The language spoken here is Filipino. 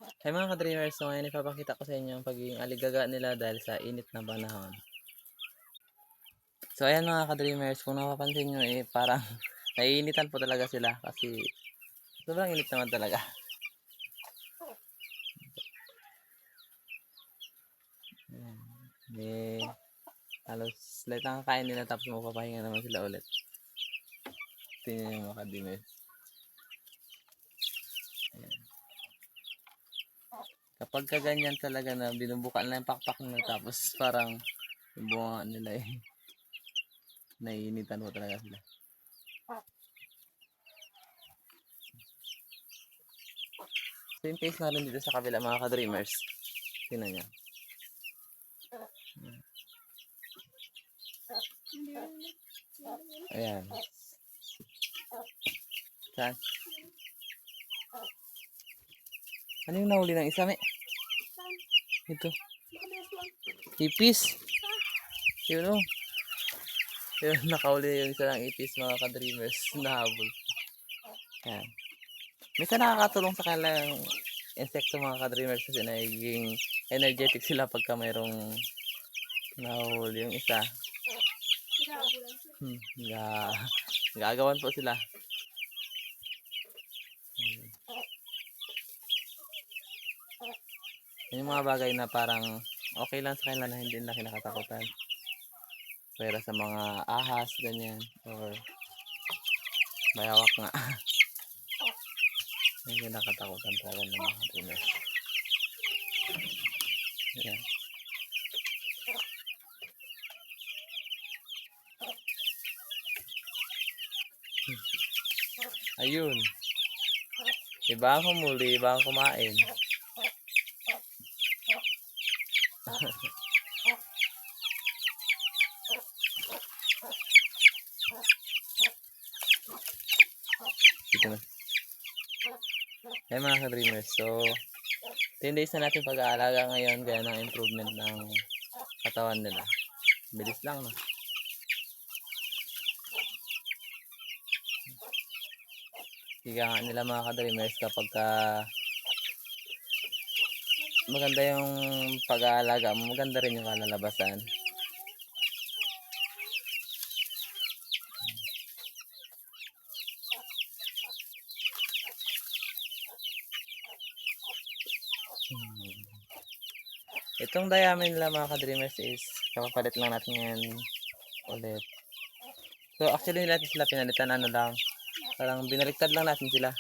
Hey mga ka-dreamers, so ngayon ipapakita ko sa inyo ang pagiging aligaga nila dahil sa init na panahon. So ayan mga ka-dreamers, kung napapansin nyo parang naiinitan po talaga sila kasi sobrang init naman talaga. Ayan. Halos light ang kakain nila tapos mapapahinga naman sila ulit. Tingnan nyo mga ka-dreamers. Ayan. Kapag kaganyan talaga na binubukan lang yung pakpak nila tapos parang yung bunga nila naiinitan po talaga sila. Same case na rin dito sa kabila mga ka-dreamers. Tingnan nyo. Ayan. Saan? Ano yung nahuli ng isa, me? Ito. Ipis. Yun o. Yun, nakahuli yung isa ng ipis mga ka-dreamers. Nahabol. Ayan. Minsan nakakatulong sa kanila yung insekto mga ka-dreamers kasi nagiging energetic sila pagka mayroong nahuli yung isa. Gagawan po sila. Yung mga bagay na parang okay lang sa kanila na hindi na kinakatakutan. Pero sa mga ahas, ganyan, or may hawak nga. Hindi nakatakutan talaga ng mga ka-dreamers. Ayan. Ayun. Iba ang humuli, iba ang kumain. Dito na. Hey mga ka-dreamers, so 10 days na natin pag-aalaga ngayon gaya ng improvement ng katawan nila. Bilis lang, no? Higa nga nila mga ka-dreamers kapag maganda yung pag-aalaga mo, maganda rin yung kalalabasan. Itong dayami nila mga ka-dreamers is kapapalit lang natin ngayon ulit. So actually natin sila pinalitan ano lang, parang binaliktad lang natin sila.